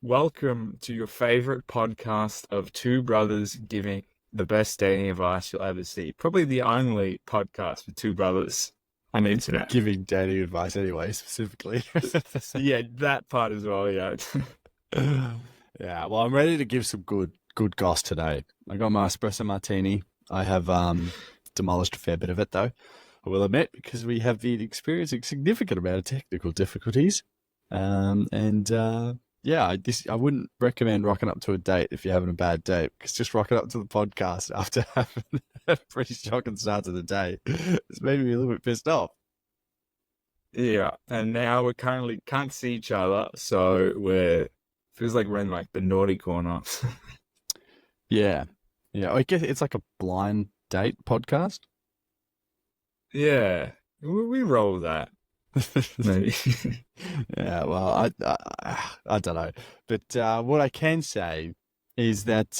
Welcome to your favorite podcast of two brothers giving the best dating advice you'll ever see. Probably the only podcast with two brothers on the internet. Giving dating advice anyway, specifically. Yeah, that part as well, yeah. Yeah, well, I'm ready to give some good goss today. I got my espresso martini. I have demolished a fair bit of it, though, I will admit, because we have been experiencing significant amount of technical difficulties. Yeah, I wouldn't recommend rocking up to a date if you're having a bad date, because just rocking up to the podcast after having a pretty shocking start to the day, it's made me a little bit pissed off. Yeah, and now we currently can't see each other, so feels like we're in like the naughty corner. Yeah. Yeah. I guess it's like a blind date podcast. Yeah, we roll that, maybe. Yeah. Well, I don't know. But what I can say is that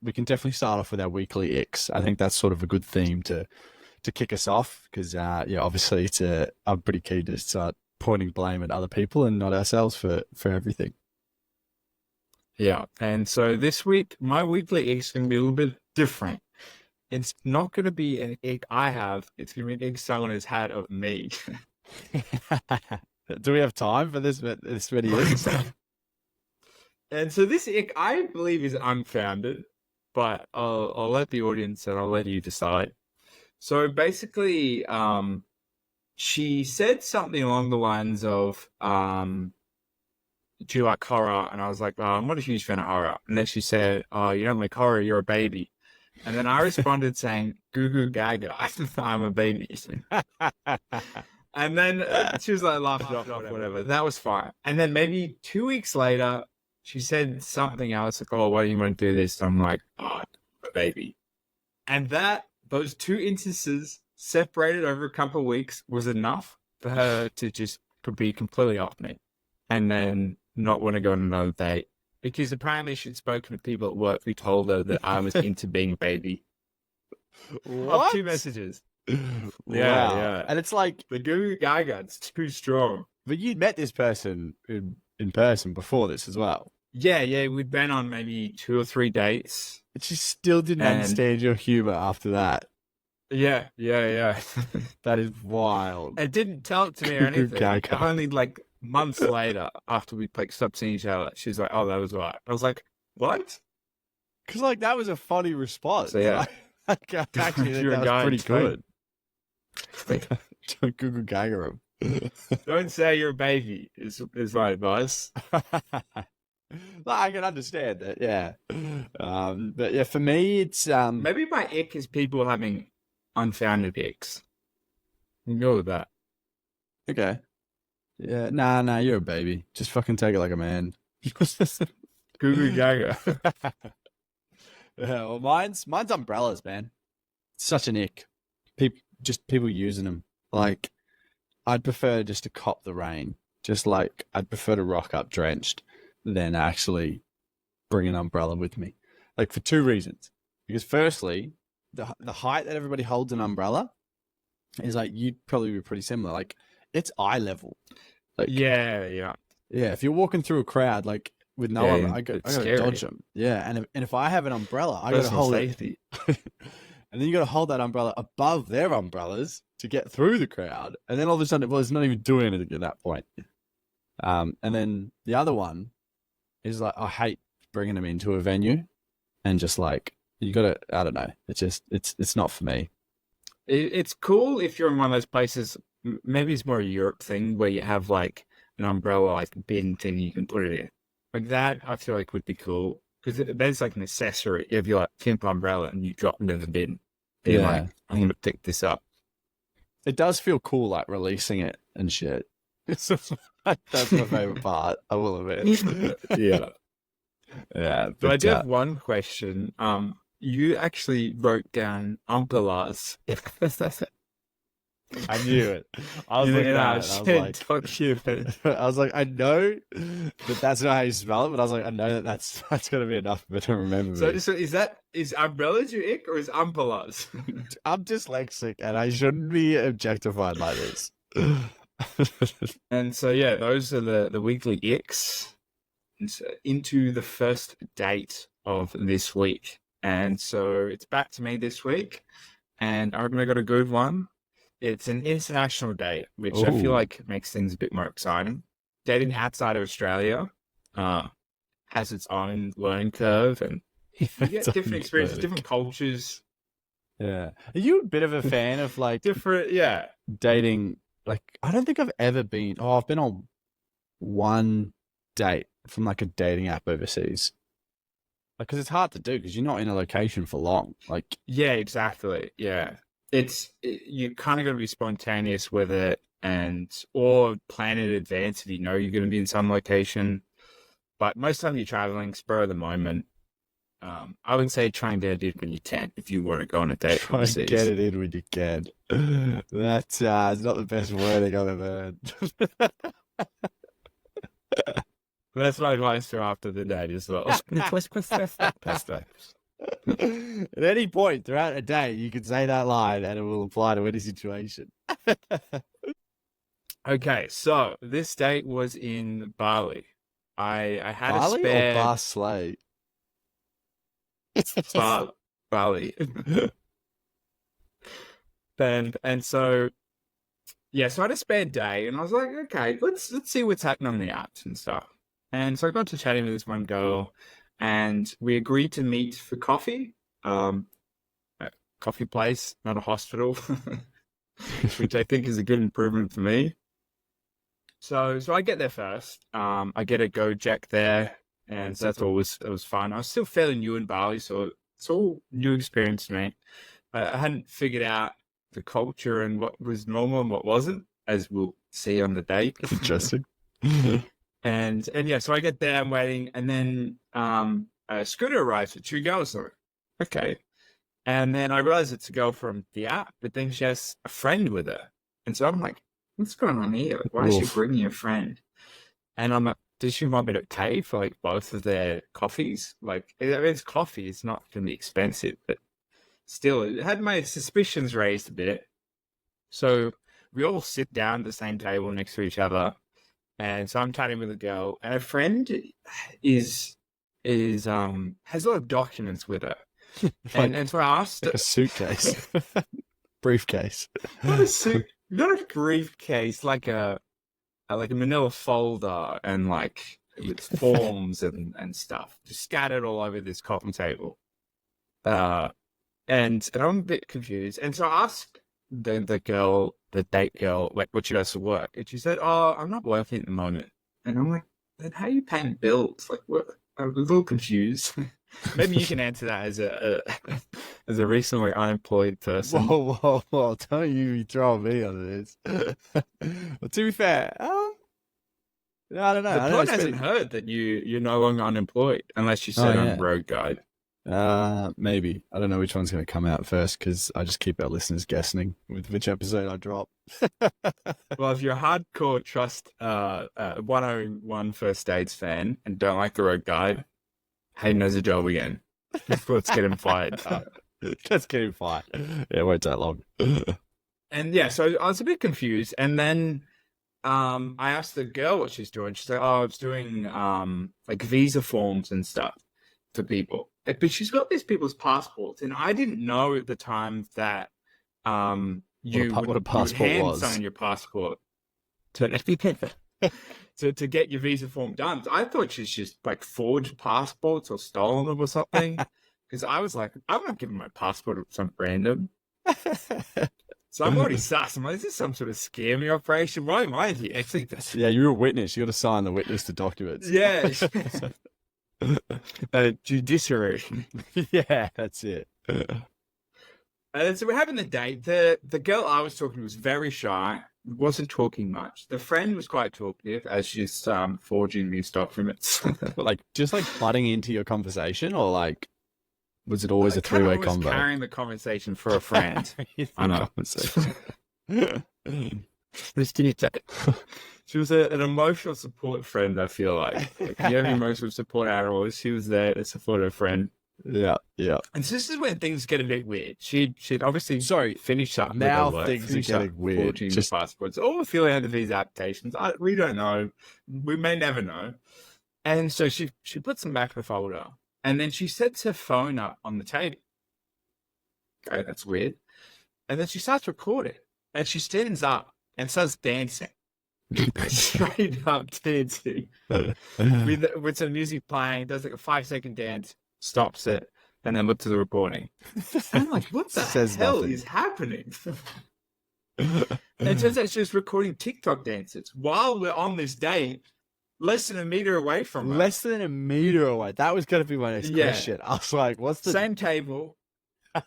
we can definitely start off with our weekly X. I think that's sort of a good theme to kick us off because, yeah, obviously I'm pretty keen to start pointing blame at other people and not ourselves for everything. Yeah, and so this week, my weekly egg is going to be a little bit different. It's not going to be an egg I have. It's going to be an egg someone has had of me. Do we have time for this many years? And so this egg, I believe, is unfounded, but I'll let the audience and I'll let you decide. So basically, she said something along the lines of, do you like horror? And I was like, oh, I'm not a huge fan of horror. And then she said, oh, you don't like horror, you're a baby. And then I responded saying, goo goo gaga, I'm a baby. And then she was like, laughed it off, whatever. That was fine. And then maybe 2 weeks later, she said something else, like, oh, why do you want to do this? And I'm like, oh, I'm a baby. And those two instances separated over a couple of weeks was enough for her to just be completely off me. And then not want to go on another date because apparently she'd spoken to people at work who told her that I was into being a baby. What? 2 messages. Wow. Yeah. And it's like the goo gaga, it's too strong. But you'd met this person in person before this as well. Yeah, we'd been on maybe 2 or 3 dates. But she still didn't understand your humor after that. Yeah. That is wild. It didn't tell it to me or anything. Only like months later, after we stopped seeing each other, she's like, "Oh, that was right." I was like, "What?" Because like that was a funny response. So yeah, actually, that was pretty good. Don't Google Gaga him. Don't say you're a baby. Is my advice. I can understand that. Yeah, but yeah, for me, it's maybe my ick is people having unfounded icks. You can go with that. Okay. Yeah, nah, you're a baby. Just fucking take it like a man. Goo gaga. Yeah, well, mine's umbrellas, man. It's such an ick. People using them. Like, I'd prefer just to cop the rain. Just like, I'd prefer to rock up drenched than actually bring an umbrella with me. Like, for 2 reasons. Because firstly, the height that everybody holds an umbrella is like, you'd probably be pretty similar. Like, it's eye level. Like, yeah. If you're walking through a crowd, like with no umbrella, I got to dodge them. Yeah, and if I have an umbrella, I got to hold safety. it. And then you got to hold that umbrella above their umbrellas to get through the crowd. And then all of a sudden, it's not even doing anything at that point. And then the other one is like, I hate bringing them into a venue and just like, you got to, I don't know. It's just, it's not for me. It's cool if you're in one of those places. Maybe it's more a Europe thing where you have like an umbrella, like a bin thing you can put it in. Like that, I feel like would be cool because there's like an accessory. If you like pimp umbrella and you drop it in the bin, you're like, I'm going to pick this up. It does feel cool, like releasing it and shit. That's my favorite part. I will admit. Yeah. But I do have one question. You actually wrote down umbrellas. I knew it. I was looking at it. I was like, I know that that's not how you spell it, but I was like, I know that's gonna be enough for me to remember. So is umbrellas your ick or is umbrellas? I'm dyslexic and I shouldn't be objectified like this. And so yeah, those are the weekly icks. into the first date of this week. And so it's back to me this week. And I reckon I got a good one. It's an international date, which I feel Ooh. like makes things a bit more exciting. Dating outside of Australia has its own learning curve, and you get different experiences, different cultures. Yeah. Are you a bit of a fan of like Different, yeah. dating? Like, I don't think I've ever been. Oh, I've been on one date from like a dating app overseas. Like, because it's hard to do because you're not in a location for long. Like, Yeah, exactly. Yeah. You kind of got to be spontaneous with it or plan in advance if you know you're going to be in some location. But most of the time you're traveling, spur of the moment. I would say try and get it in when you can if you want to go on a date. try and overseas. get it in when you can. That's not the best wording I've ever heard. But that's my advice for after the date as well. At any point throughout a day, you can say that line and it will apply to any situation. Okay, so this date was in Bali. I had Bali a spare or Bar Slay? Bali. and so yeah, so I had a spare day and I was like, okay, let's see what's happening on the apps and stuff. And so I got to chatting with this one girl and we agreed to meet for coffee. A coffee place, not a hospital. Which I think is a good improvement for me. So I get there first. I get a Gojek there, and so it was fun. I was still fairly new in Bali, so it's all new experience to me. I hadn't figured out the culture and what was normal and what wasn't, as we'll see on the date. Interesting. And yeah, so I get there, I'm waiting, and then a scooter arrives with two girls. So, okay. And then I realize it's a girl from the app, but then she has a friend with her. And so I'm like, what's going on here? Like, why is she bringing a friend? And I'm like, does she want me to pay for like both of their coffees? Like, it's coffee, it's not going to be expensive, but still, it had my suspicions raised a bit. So we all sit down at the same table next to each other. And so I'm chatting with a girl, and her friend has a lot of documents with her. And so I asked, like a suitcase, briefcase, not a briefcase, like a manila folder and like with forms and stuff just scattered all over this coffee table. And I'm a bit confused. And so I asked the date girl, like, what she does for work, and she said, "Oh, I'm not working at the moment." And I'm like, "Then how are you paying bills?" Like, what? I'm a little confused. Maybe you can answer that as a recently unemployed person. Whoa! Don't you be throwing me under this. Well, to be fair, I don't know. The pod hasn't heard that you're no longer unemployed unless you said on Road Guide. Maybe. I don't know which one's going to come out first because I just keep our listeners guessing with which episode I drop. Well, if you're a hardcore Trust 101 First Dates fan and don't like the Road Guide, Hayden has a job again. Let's get him fired. Let's get him fired. Yeah, it won't take long. And yeah, so I was a bit confused. And then I asked the girl what she's doing. She's like, "Oh, I was doing like visa forms and stuff for people." But she's got these people's passports, and I didn't know at the time that what a passport was. Sign your passport to get your visa form done. I thought she's just like forged passports or stolen them or something. Because I was like, I'm not giving my passport to some random. So I'm already sus. I'm like, is this some sort of scamming operation? Why am I here? I think that's... Yeah, you're a witness. You got to sign the witness to documents. Yeah. Judiciary. Yeah, that's it. And so we're having the date. The girl I was talking to was very shy, wasn't talking much. The friend was quite talkative as she's forging these documents. Like just like butting into your conversation, or like was it always a three-way combo? Carrying the conversation for a friend. I know. She was an emotional support friend, I feel like. You have emotional support animals. She was there to support her friend. Yeah. And so this is when things get a bit weird. She'd obviously finished up now with her work. Things are getting weird. Just passports. All the feeling under these applications. We don't know. We may never know. And so she puts them back in the folder, and then she sets her phone up on the table. Okay, that's weird. And then she starts recording, and she stands up and starts dancing. Straight up dancing. with some music playing, does like a 5-second dance, stops it, and then looks to the recording. I'm like, what the hell is happening? And it turns out she's recording TikTok dances while we're on this date, less than a meter away from her. Less than a meter away. That was going to be my next question. I was like, what's the... Same table.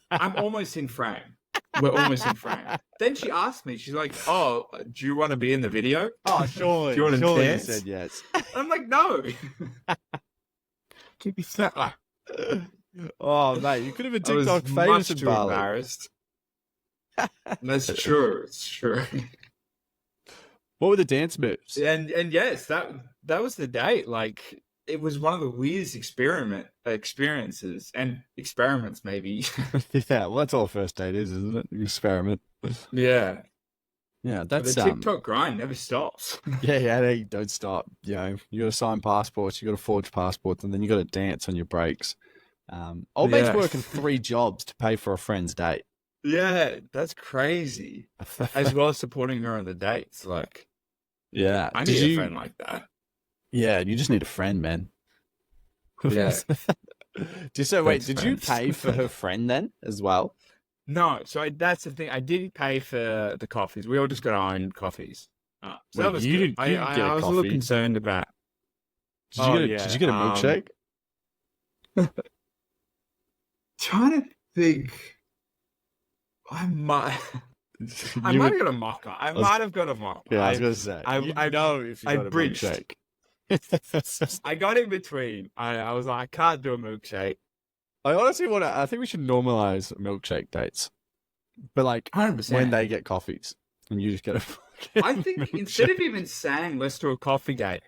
I'm almost in frame. We're almost in frame. Then she asked me, she's like, oh, do you want to be in the video? Oh, surely. Do you want to surely dance? You said yes. I'm like, no. Keep me fat. Oh, mate, you could have been TikTok I was famous much in too Bali. embarrassed. That's true. It's true. What were the dance moves? And yes, that was the date. Like, it was one of the weirdest experiences and experiments, maybe. Yeah, well, that's all a first date is, isn't it? You experiment. Yeah. Yeah, But that's the TikTok grind never stops. Yeah, they don't stop. You know, you got to sign passports, you got to forge passports, and then you got to dance on your breaks. Old mate's working 3 jobs to pay for a friend's date. Yeah, that's crazy. As well as supporting her on the dates. Like, yeah, I need a friend like that. Yeah, you just need a friend, man. Yeah. Did you pay for her friend then as well? No, so that's the thing. I did pay for the coffees. We all just got our own coffees. So that was you good. didn't get a I was a coffee. little concerned about. Did you get a milkshake? Trying to think. I might have got a mocha. I might have got a mocha. Yeah, I was gonna say. I know if you got a bridged. milkshake. I got in between. I was like, I can't do a milkshake. I honestly I think we should normalize milkshake dates, but like 100%. when they get coffees and you just get a. I think instead of even saying let's do a coffee date,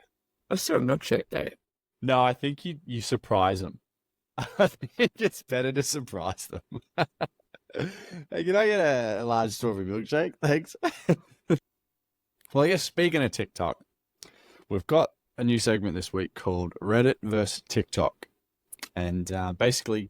let's do a milkshake date. No, I think you surprise them. I think it's better to surprise them. Hey, can I get a large strawberry milkshake? Thanks. Well, I guess speaking of TikTok, we've got a new segment this week called Reddit versus TikTok. And basically,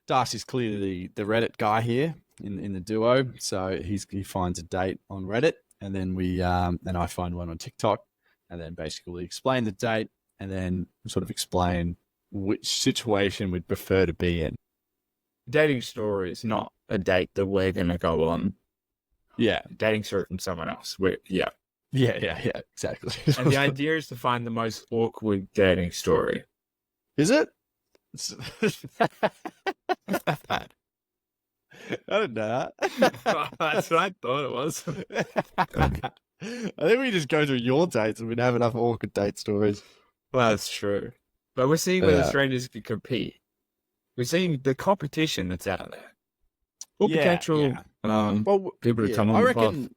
Darcy's clearly the Reddit guy here in the duo. So he finds a date on Reddit, and then and I find one on TikTok, and then basically explain the date, and then sort of explain which situation we'd prefer to be in. Dating story is not a date that we're gonna go on. Yeah, dating story from someone else. Yeah, exactly. And the idea is to find the most awkward dating story. Is it? I don't know. That's what I thought it was. I think we just go through your dates and we'd have enough awkward date stories. Well, that's true. But we're seeing whether strangers can compete. We're seeing the competition that's out there. Or potential people to come on. I reckon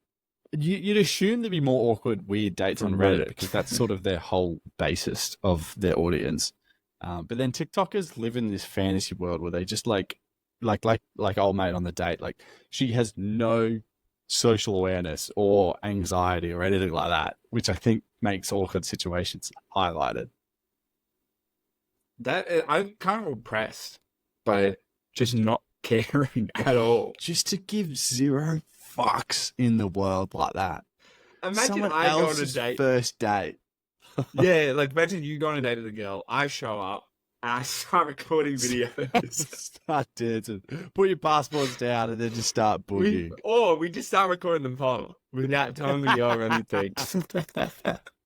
you'd assume there'd be more awkward, weird dates on Reddit because that's sort of their whole basis of their audience. But then TikTokers live in this fantasy world where they just like old mate on the date. Like she has no social awareness or anxiety or anything like that, which I think makes awkward situations highlighted. I'm kind of impressed by just not caring at all. Just to give 0 fucks in the world like that. Imagine someone I go on a else's date. First date. Yeah, like imagine you go on a date with a girl. I show up and I start recording videos. Start dancing. Put your passports down and then just start boogieing. We just start recording them all without telling the girl or anything.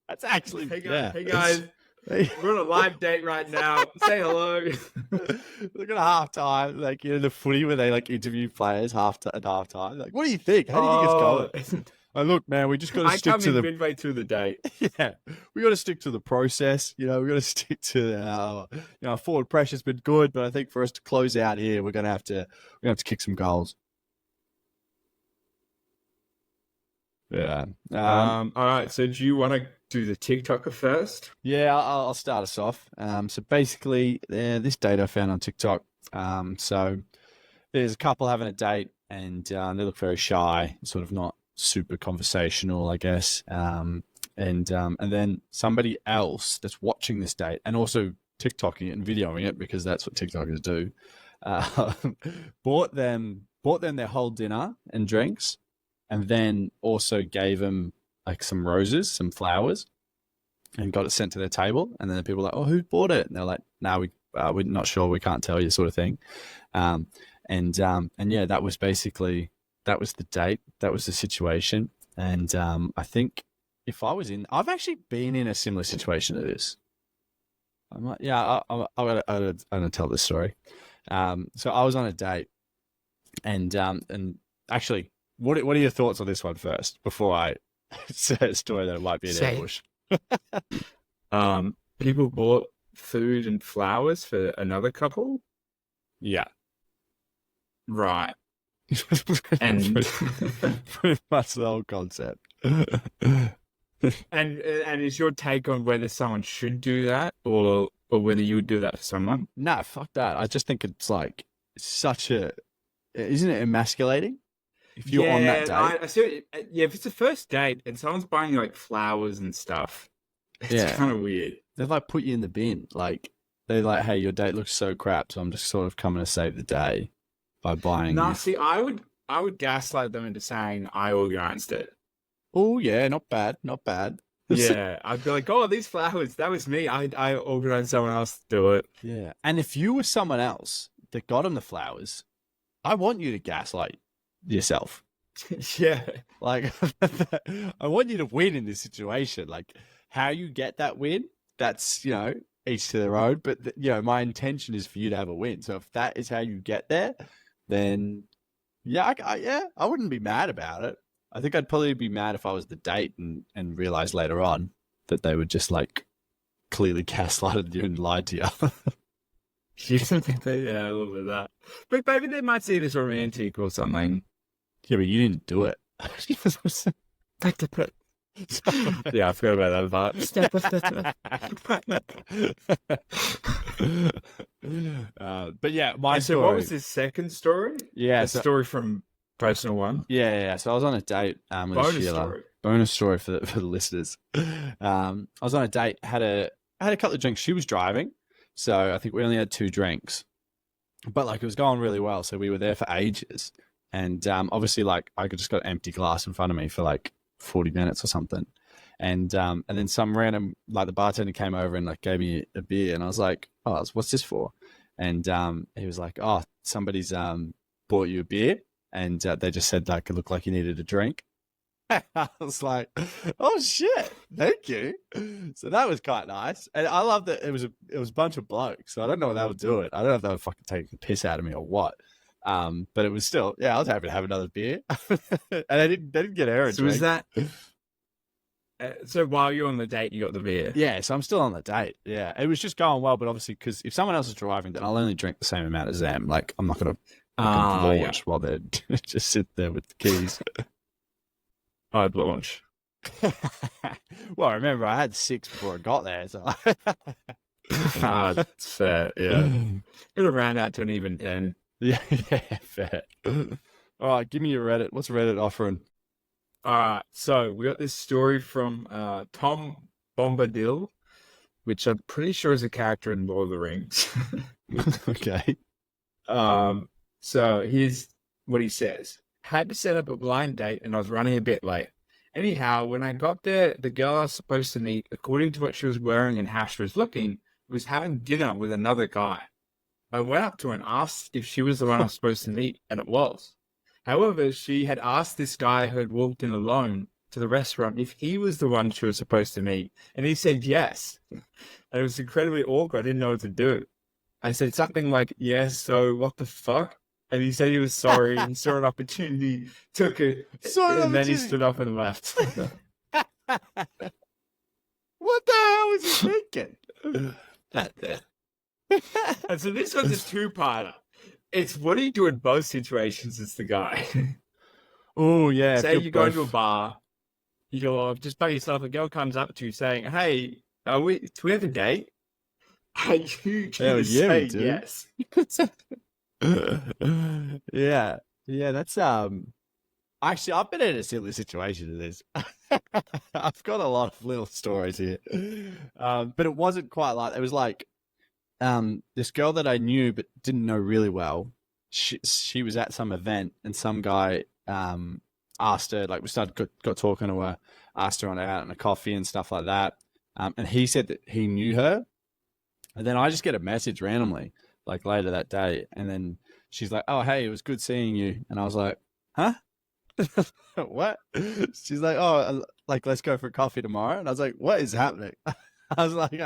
That's actually Hey guys. We're on a live date right now. Say hello. Look at halftime, like the footy where they like interview players at halftime. Like, what do you think? How do you think it's going? Oh, look, man, we just got to stick to the midway through the date. Yeah, we got to stick to the process. We got to stick to our forward pressure's been good, but I think for us to close out here, we're gonna have to kick some goals. Yeah. All right. So do you want to do the TikToker first? Yeah, I'll start us off. So basically, this date I found on TikTok. So there's a couple having a date, and they look very shy, sort of not super conversational, I guess. And then somebody else that's watching this date and also TikToking it and videoing it, because that's what TikTokers do, uh, bought them their whole dinner and drinks, and then also gave them like some roses, some flowers, and got it sent to their table. And then the people were like, "Oh, who bought it?" And they're like, "No, we're not sure. We can't tell you," sort of thing. And yeah, that was basically, that was the date. That was the situation. And I think if I was I've actually been in a similar situation to this. I'm like, yeah, I'm gonna tell this story. So I was on a date, and actually, what are your thoughts on this one first before I say a story that might be an Say- ambush? People bought food and flowers for another couple. Yeah. Right. And pretty much the whole concept. and is your take on whether someone should do that or whether you would do that for someone? No, fuck that. I just think it's like isn't it emasculating? If you're on that date. I see yeah, if it's a first date and someone's buying you like flowers and stuff, it's kind of weird. They like put you in the bin. Like they're like, "Hey, your date looks so crap, so I'm just sort of coming to save the day by buying." No, see, I would gaslight them into saying I organized it. Oh yeah, not bad, not bad. Yeah, I'd be like, "Oh, these flowers, that was me. I organized someone else to do it." Yeah, and if you were someone else that got him the flowers, I want you to gaslight yourself. Yeah, Like, I want you to win in this situation. Like, how you get that win, that's, each to their own. But, my intention is for you to have a win. So if that is how you get there, then, yeah, I wouldn't be mad about it. I think I'd probably be mad if I was the date and realized later on that they were just, like, clearly gaslighted you and lied to you. yeah, a little bit of that. But maybe they might see it as romantic or something. Yeah, but you didn't do it. Yeah, I forgot about that part. But yeah, my so story. what was his second story? Yeah, a story from personal one. Yeah. So I was on a date with Bonus Sheila. story. Bonus story for the listeners. I was on a date. Had a couple of drinks. She was driving, so I think we only had 2 drinks, but like it was going really well. So we were there for ages. And obviously, like, I just got an empty glass in front of me for like 40 minutes or something. And then some random, like, the bartender came over and like gave me a beer. And I was like, "Oh, what's this for?" And he was like, "Oh, somebody's bought you a beer." And they just said like it looked like you needed a drink. I was like, "Oh shit, thank you." So that was quite nice. And I love that it was a bunch of blokes. So I don't know what they were doing. I don't know if they were fucking taking the piss out of me or what. But it was still, I was happy to have another beer. And they didn't get air. So was that? So while you're on the date, you got the beer. Yeah, so I'm still on the date. Yeah, it was just going well, but obviously, because if someone else is driving, then I'll only drink the same amount as them. Like, I'm not going to launch while they're just sit there with the keys. I'd launch. Well, remember, I had 6 before I got there, so. That's fair. Yeah, it'll round out to an even 10. Yeah, fair. All right, give me your Reddit. What's Reddit offering? All right, so we got this story from Tom Bombadil, which I'm pretty sure is a character in Lord of the Rings. Okay. So here's what he says. Had to set up a blind date and I was running a bit late. Anyhow, when I got there, the girl I was supposed to meet, according to what she was wearing and how she was looking, was having dinner with another guy. I went up to her and asked if she was the one I was supposed to meet, and it was. However, she had asked this guy who had walked in alone to the restaurant if he was the one she was supposed to meet, and he said yes. And it was incredibly awkward. I didn't know what to do. I said something like, "Yes, so what the fuck?" And he said he was sorry and saw an opportunity, took it, and then he stood up and left. What the hell was he thinking? And so this one's a 2-parter. It's what do you do in both situations as the guy? Oh, yeah. Say you go to a bar, you're just by yourself, a girl comes up to you saying, "Hey, do we have a date?" Are you going to say yes? Yeah, that's Actually, I've been in a similar situation to this. I've got a lot of little stories here, but it wasn't quite like it was like this girl that I knew but didn't know really well. She was at some event and some guy asked her, like we got talking to her, asked her on out on a coffee and stuff like that, and he said that he knew her, and then I just get a message randomly like later that day, and then she's like, "Oh hey, it was good seeing you," and I was like, "Huh." What? She's like, "Oh, like let's go for coffee tomorrow," and I was like, "What is happening?" I was like,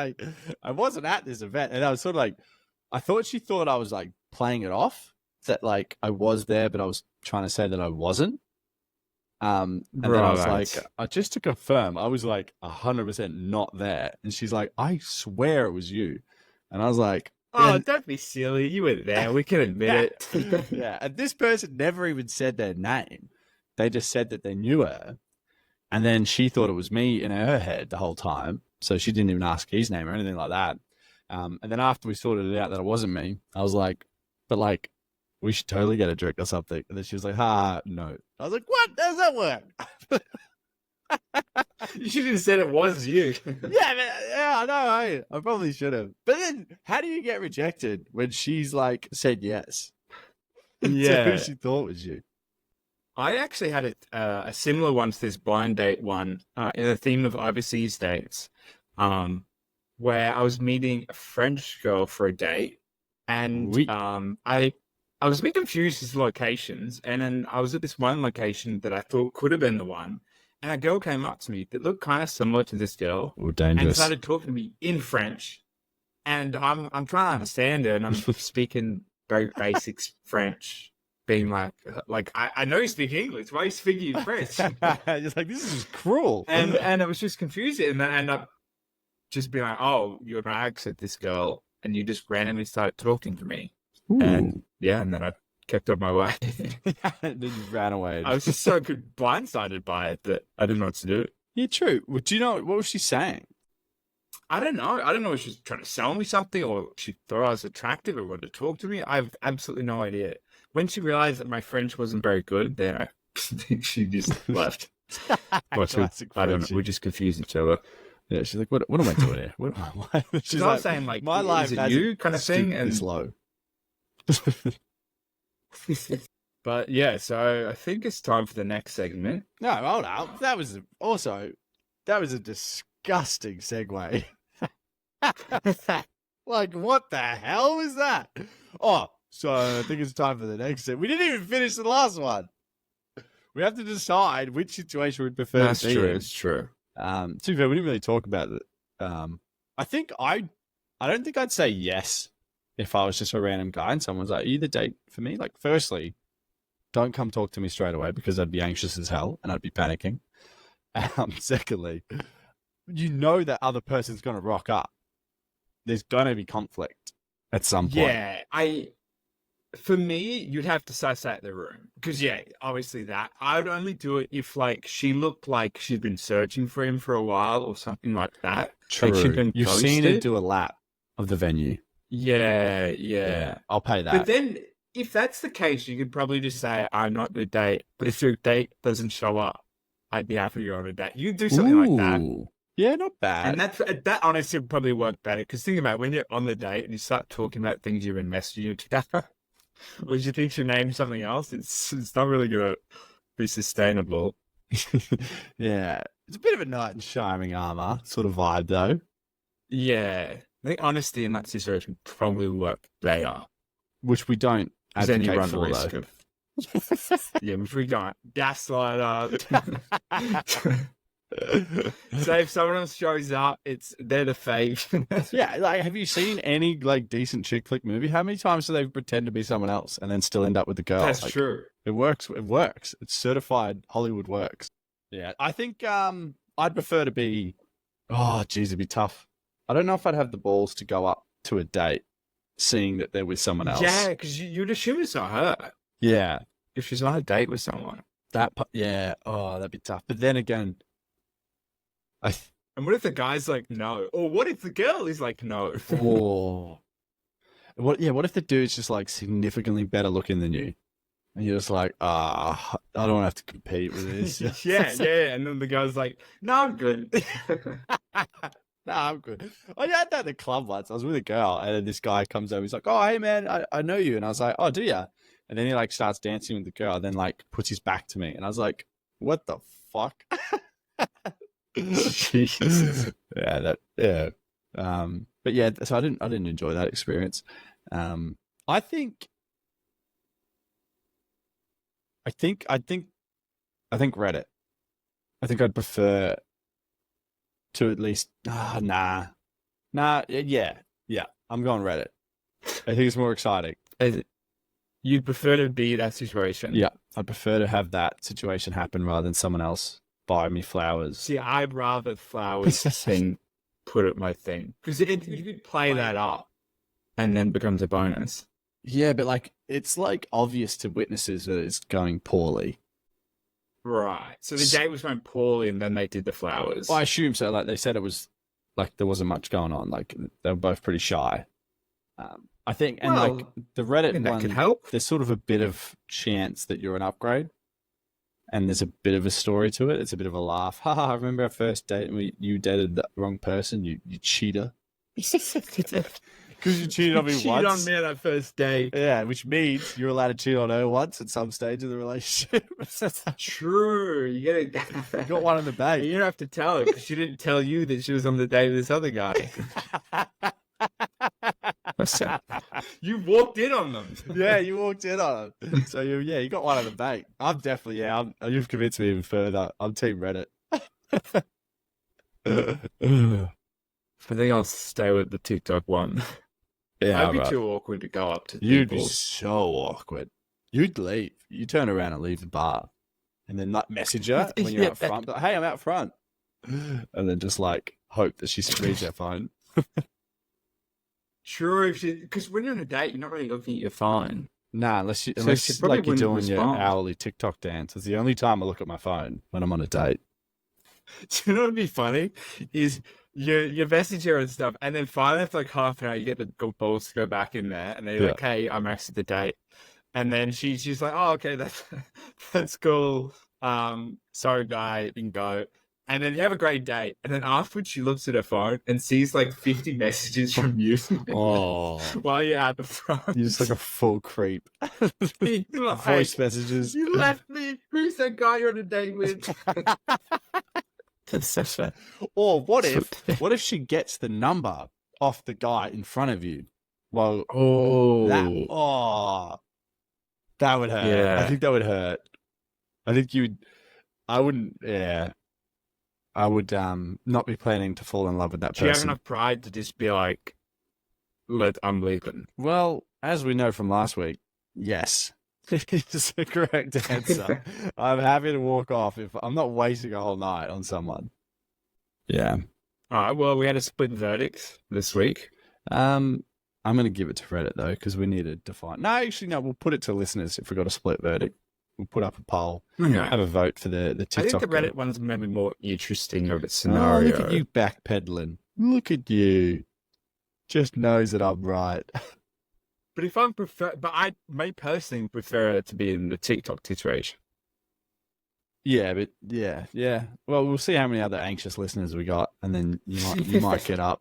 I wasn't at this event, and I was sort of like, I thought she thought I was like playing it off, that like I was there, but I was trying to say that I wasn't. And then I was like, just to confirm, I was like 100% not there, and she's like, "I swear it was you," and I was like, "Oh, don't be silly, you were there. We can admit it." Yeah, and this person never even said their name. They just said that they knew her. And then she thought it was me in her head the whole time. So she didn't even ask his name or anything like that. And then after we sorted it out that it wasn't me, I was like, "But like, we should totally get a drink or something." And then she was like, no. I was like, "What? How does that work?" You should have said it was you. Yeah, I know. I probably should have. But then how do you get rejected when she's like said yes? Yeah. To who she thought was you. I actually had a similar one to this blind date one in the theme of overseas dates, where I was meeting a French girl for a date, and I was a bit confused as to locations, and then I was at this one location that I thought could have been the one, and a girl came up to me that looked kind of similar to this girl, dangerous, and started talking to me in French, and I'm trying to understand her, and I'm speaking very basic French. Being like I know you speak English. Why are you speaking French? Just like, this is cruel. And it was just confusing. And then I ended up just being like, "Oh, you're an ex at this girl," and you just randomly started talking to me. Ooh. And then I kept on my way. Then you ran away. I was just so blindsided by it that I didn't know what to do. Yeah, true. Well, do you know what was she saying? I don't know. I don't know if she was trying to sell me something, or she thought I was attractive or wanted to talk to me. I have absolutely no idea. When she realized that my French wasn't very good, then I think she just left. I don't know. We just confused each other. Yeah, she's like, "What am I doing here?" She's like, saying like, "My life is it you?" kind of thing, and slow. But yeah, so I think it's time for the next segment. No, hold up. That was a disgusting segue. Like, what the hell was that? Oh. So I think it's time for the next set. We didn't even finish the last one. We have to decide which situation we'd prefer That's to be true. in. It's true. To be fair, we didn't really talk about it. I don't think I'd say yes if I was just a random guy and someone's like, "Are you the date for me?" Like, firstly, don't come talk to me straight away because I'd be anxious as hell and I'd be panicking. Secondly, you know that other person's going to rock up. There's going to be conflict at some point. Yeah, for me, you'd have to suss out the room. Because, yeah, obviously that. I would only do it if, like, she looked like she'd been searching for him for a while or something like that. True. Like she'd been You've ghosted. seen her do a lap of the venue. Yeah. I'll pay that. But then, if that's the case, you could probably just say, "I'm not the date." But if your date doesn't show up, I'd be happy you're on a date. You do something like that. Yeah, not bad. And that honestly would probably work better. Because think about it, when you're on the date and you start talking about things you've been messaging together, or you think your name's something else, it's not really going to be sustainable. Yeah. It's a bit of a knight in shining armor sort of vibe, though. Yeah. I think honesty in that situation probably work better. Which we don't Then you advocate run the for, risk though. of... Yeah, which we don't. Gaslighter. So if someone else shows up, they're the fake. Yeah, like, have you seen any like decent chick flick movie? How many times do they pretend to be someone else and then still end up with the girl? That's like, true. It works. It works. It's certified Hollywood works. Yeah, I think I'd prefer to be. Oh, geez, it'd be tough. I don't know if I'd have the balls to go up to a date, seeing that they're with someone else. Yeah, because you'd assume it's not her. Yeah, If she's on a date with someone. Yeah. Oh, that'd be tough. But then again, And what if the guy's like, no? Or what if the girl is like, no? Oh. What if the dude's just like significantly better looking than you? And you're just like, I don't have to compete with this. yeah. And then the guy's like, no, I'm good. No, I'm good. I had that at the club once. I was with a girl, and then this guy comes over. He's like, "Oh, hey man, I know you." And I was like, "Oh, do ya?" And then he like starts dancing with the girl, and then like puts his back to me, and I was like, "What the fuck?" Jesus. Yeah. But yeah, so I didn't enjoy that experience. I think Reddit. I think I'd prefer to at least yeah. I'm going Reddit. I think it's more exciting. You'd prefer to be in that situation? Yeah, I'd prefer to have that situation happen rather than someone else buy me flowers. See, I'd rather flowers than put it my thing, because you could play that up, and then becomes a bonus. Yeah, but like it's like obvious to witnesses that it's going poorly. Right. So the date was going poorly, and then they did the flowers. Well, I assume so. Like they said, it was like there wasn't much going on. Like they were both pretty shy. I think, and like the Reddit that one, could help. There's sort of a bit of chance that you're an upgrade, and there's a bit of a story to it. It's a bit of a laugh. Haha! I remember our first date, and you dated the wrong person. You cheater. Because you cheated on me once. Cheated on me on that first date. Yeah, which means you're allowed to cheat on her once at some stage of the relationship. True. You got one in the bag. You don't have to tell her, because she didn't tell you that she was on the date with this other guy. You walked in on them. Yeah, you walked in on them. So you got one in the bank. I'm definitely, you've convinced me even further. I'm team Reddit. I think I'll stay with the TikTok one. Yeah, I'd be too awkward to go up to You'd people. be so awkward. You'd leave. You turn around and leave the bar. And then like message her when you're out front. Like, hey, I'm out front. And then just like hope that she reads her phone. True, because when you're on a date, you're not really looking at your phone. Nah, unless like you're doing your hourly TikTok dance. It's the only time I look at my phone when I'm on a date. Do you know what would be funny? Is you message her and stuff, and then finally after like half an hour, you get the good balls to go back in there, and they're like, "Hey, I'm actually the date," and then she's like, "Oh, okay, that's cool. Sorry, guy, you can go." And then you have a great date, and then afterwards she looks at her phone and sees like 50 messages from you. Oh, while you're at the front, you're just like a full creep. Like, voice messages. You left me. Who's that guy you're on a date with? That's so fair. Or what if she gets the number off the guy in front of you? Well, that would hurt. Yeah. I think that would hurt. I think I wouldn't. Yeah. I would not be planning to fall in love with that person. Do you have enough pride to just be like, I'm leaving? Well, as we know from last week, yes. It's the correct answer. I'm happy to walk off if I'm not wasting a whole night on someone. Yeah. All right. Well, we had a split verdict this week. I'm going to give it to Reddit though, because we need to define. No, actually, no. We'll put it to listeners if we got a split verdict. We'll put up a poll. Okay. Have a vote for the TikTok. I think the Reddit one's maybe more interesting of its scenario. Oh, look at you backpedaling. Look at you. Just knows that I'm right. But if I may personally prefer it to be in the TikTok situation. Yeah, but yeah. Well, we'll see how many other anxious listeners we got, and then you might get up.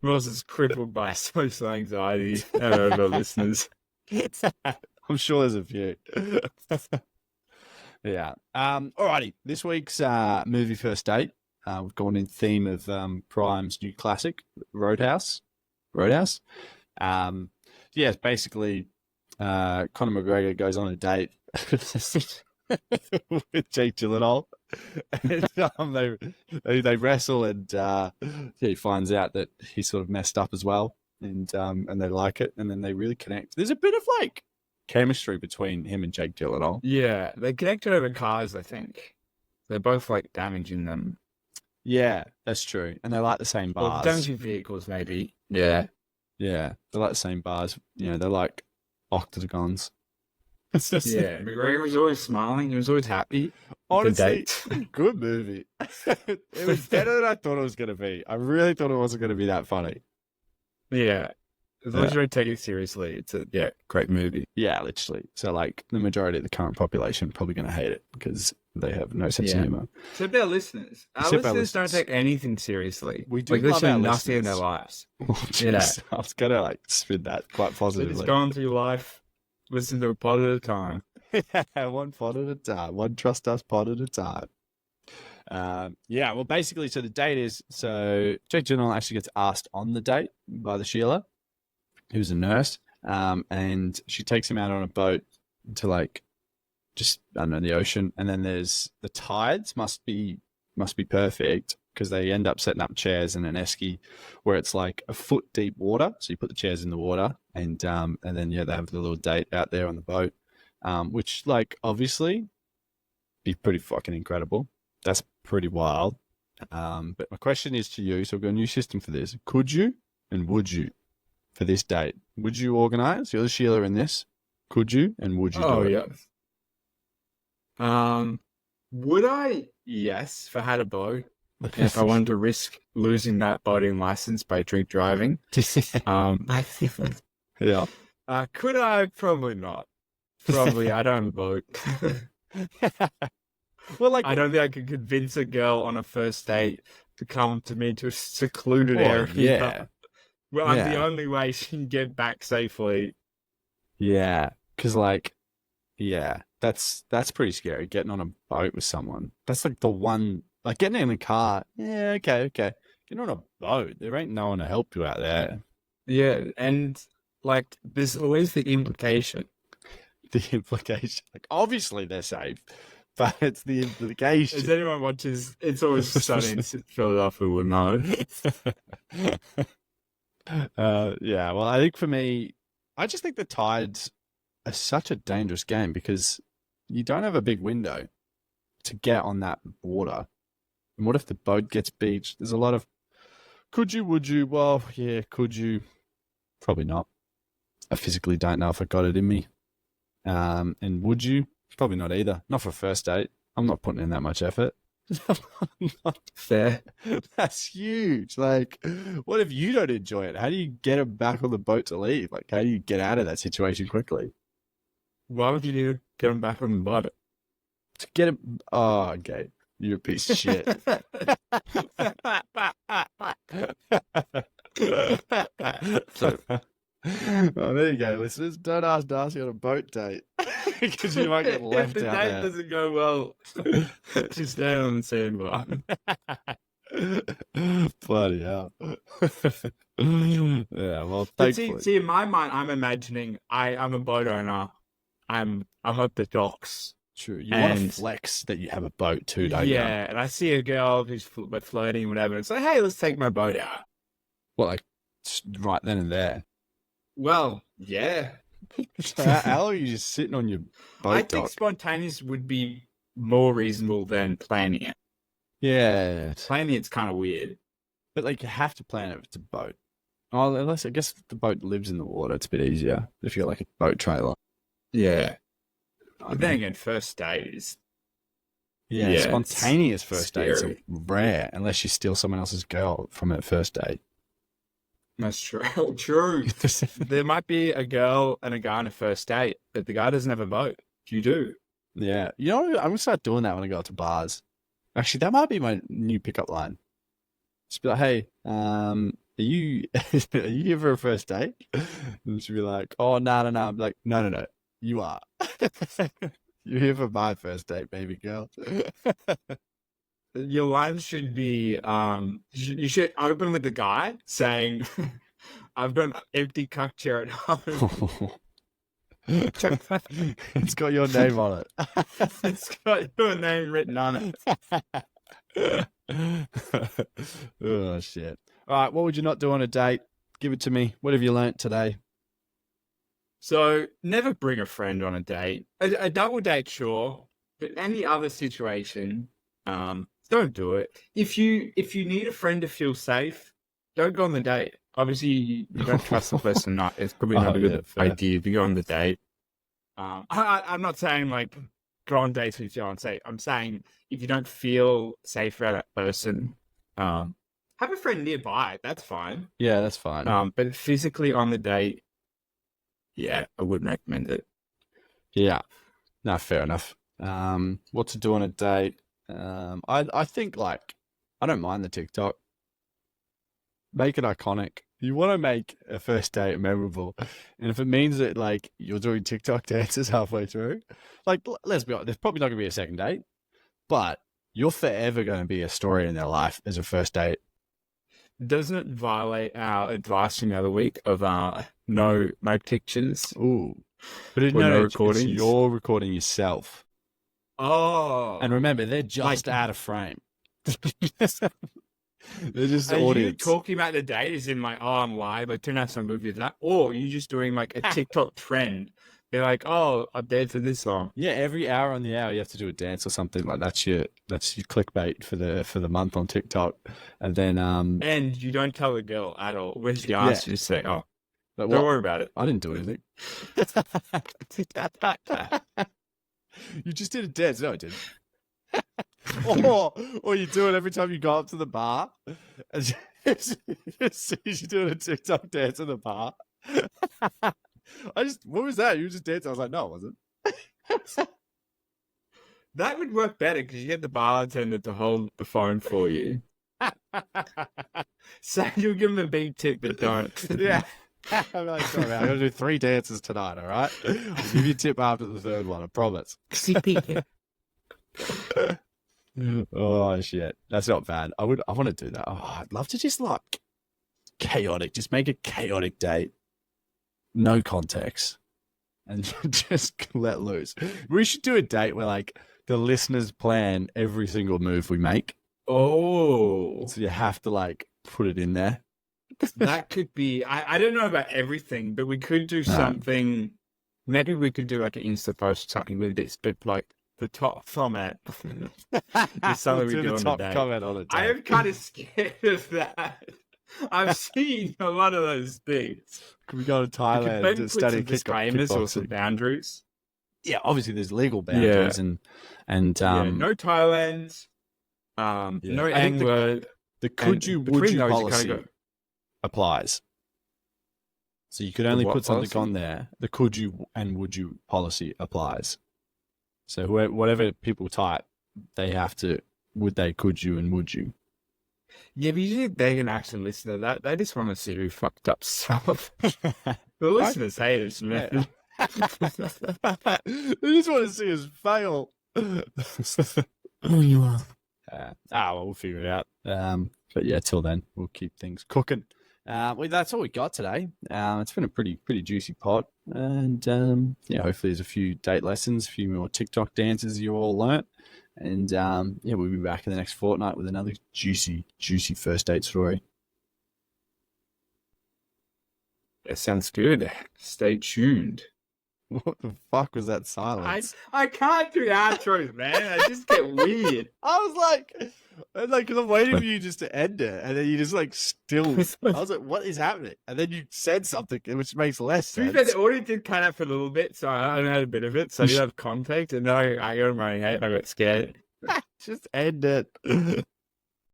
Ross is crippled by social anxiety. I don't know, listeners. I'm sure there's a few. Yeah. Alrighty. This week's movie first date. We've gone in theme of Prime's new classic, Roadhouse. Yeah, it's basically Conor McGregor goes on a date with Jake Gyllenhaal. And, they wrestle, and he finds out that he sort of messed up as well, and they like it, and then they really connect. There's a bit of like chemistry between him and Jake Gyllenhaal. Yeah, they connected over cars, I think. They're both like damaging them. Yeah, that's true. And they like the same bars. Well, damaging vehicles, maybe. Yeah. Yeah, they like the same bars. You know, they're like octagons. Yeah, McGregor was always smiling. He was always happy. Honestly, good movie. It was better than I thought it was going to be. I really thought it wasn't going to be that funny. Yeah. As long as you don't take it seriously, it's a great movie. Yeah, literally. So like the majority of the current population probably going to hate it because they have no sense of humor. Except our listeners. Our listeners don't take anything seriously. We do like love literally our nothing in their listeners. lives. Oh, jeez. I was going to like spin that quite They positively. just go on through life, listen to a pod at a time. One pod at a time. One trust us pod at a time. Yeah, well, basically, so the date is, so Jake Gyllenhaal actually gets asked on the date by the Sheila, who's a nurse, and she takes him out on a boat to like, just, I don't know, the ocean, and then there's the tides must be perfect because they end up setting up chairs in an esky where it's like a foot deep water, so you put the chairs in the water, and then they have the little date out there on the boat, which like obviously be pretty fucking incredible. That's pretty wild. But my question is to you, so we've got a new system for this. Could you and would you for this date? Would you organise? You're the Sheila in this. Could you and would you do it? Yeah. Would I? Yes, if I had a boat. If I wanted to risk losing that boating license by drink driving. Yeah. Could I? Probably not. Probably I don't vote. Well, like I don't think I could convince a girl on a first date to come to me to a secluded area. Yeah. Well, I'm the only way she can get back safely. Yeah, because like, yeah, that's pretty scary. Getting on a boat with someone. That's like the one. Like getting in a car. Yeah, okay. Getting on a boat. There ain't no one to help you out there. Yeah, and like there's always the implication. The implication. Like obviously they're safe, but it's the implication. As anyone watches It's Always Sunny in Philadelphia will know. Yeah, well, I think for me, I just think the tides are such a dangerous game because you don't have a big window to get on that water. And what if the boat gets beached? There's a lot of could you, would you? Well, yeah, could you? Probably not. I physically don't know if I got it in me. And would you? Probably not either. Not for a first date. I'm not putting in that much effort. Fair. That's huge. Like, what if you don't enjoy it? How do you get him back on the boat to leave? Like, how do you get out of that situation quickly? Why would you get him back on the boat? To get him. Oh, okay. You're a piece of shit. Oh, there you go, listeners. Don't ask Darcy on a boat date because you might get left if the out date there. doesn't go well, just stay on the sandbar. Bloody hell. Yeah, well, thankfully. See, in my mind, I'm imagining I'm a boat owner. I'm at the docks. True. You want to flex that you have a boat too, don't you? Yeah, and I see a girl who's floating, whatever. It's like, hey, let's take my boat out. Well, like right then and there. Well, yeah. So how are you just sitting on your boat? I think spontaneous would be more reasonable than planning it. Yeah. Planning it's kind of weird. But like you have to plan it if it's a boat. Oh, unless I guess the boat lives in the water, it's a bit easier if you got like a boat trailer. Yeah. But then again, first date is spontaneous first dates are scary. rare unless you steal someone else's girl from a first date. That's true. True. There might be a girl and a guy on a first date, but the guy doesn't have a boat. You do. Yeah. You know, I'm gonna start doing that when I go out to bars. Actually, that might be my new pickup line. Just be like, hey, are you here for a first date? And she'll be like, oh, no. I'm like, no, you are. You're here for my first date, baby girl. Your line should be, you should open with the guy saying, I've got an empty cuck chair at home. It's got your name on it. It's got your name written on it. Oh, shit. All right, what would you not do on a date? Give it to me. What have you learnt today? So, never bring a friend on a date. A double date, sure, but any other situation, don't do it. If you need a friend to feel safe, don't go on the date. Obviously, you don't trust the person. It's probably not a good idea if you go on the date. I'm not saying like go on dates with your fiance. I'm saying if you don't feel safe around that person, have a friend nearby. That's fine. Yeah, that's fine. But physically on the date, yeah, I wouldn't recommend it. Yeah. No, fair enough. What to do on a date? I think like I don't mind the TikTok. Make it iconic. You want to make a first date memorable, and if it means that like you're doing TikTok dances halfway through, like let's be honest, there's probably not going to be a second date, but you're forever going to be a story in their life as a first date. Doesn't it violate our advice from the other week of no pictures? Ooh, but no, no it's recordings? you're recording yourself. Oh, And remember, they're just out of frame. They're just are audience. you talking about the date as in like, oh, I'm live, I turn out some movie that, or are you just doing like a TikTok trend? They're like, oh, I'm dead for this song. Yeah, every hour on the hour you have to do a dance or something like that's your clickbait for the month on TikTok, and then and you don't tell the girl at all. Where's the answer? Just say, oh, like, don't worry about it. I didn't do anything. You just did a dance. No, I didn't. or you do it every time you go up to the bar. And you're doing a TikTok dance in the bar. What was that? You were just dancing. I was like, no, it wasn't. That would work better because you get the bartender to hold the phone for you. So you'll give them a big tip, but don't. Yeah. I'm like, sorry, man, I'm going to do 3 dances tonight, all right? I'll give you a tip after the 3rd one, I promise. Oh, shit. That's not bad. I want to do that. Oh, I'd love to just like chaotic, just make a chaotic date. No context. And just let loose. We should do a date where like the listeners plan every single move we make. Oh. So you have to like put it in there. That could be, I don't know about everything, but we could do something. Maybe we could do like an Insta post or something with this, but like the top comment is something we do on the day. Comment on it. I am kind of scared of that. I've seen a lot of those things. Can we go to Thailand to study some disclaimers or some boundaries? Yeah, obviously there's legal boundaries and no Thailand, no N-word. The could you, would you policy go, applies. So you could only put something on there. The could you and would you policy applies. So whatever people type, they have to, would they, could you, and would you. Yeah, but you think they can actually listen to that? They just want to see who fucked up stuff. The listeners hate us, man. They just want to see us fail. Oh, you are. Well, we'll figure it out. But yeah, till then, we'll keep things cooking. That's all we got today. It's been a pretty juicy pod, and hopefully there's a few date lessons, a few more TikTok dances you all learnt, and we'll be back in the next fortnight with another juicy first date story. That sounds good. Stay tuned. What the fuck was that silence? I can't do outros, man. I just get weird. I was like, because I'm waiting for you just to end it, and then you just like still. I was like, what is happening? And then you said something, which makes less sense. The audio did cut out for a little bit, so I only had a bit of it, so I didn't have context, and then I got running out, and I got scared. Just end it.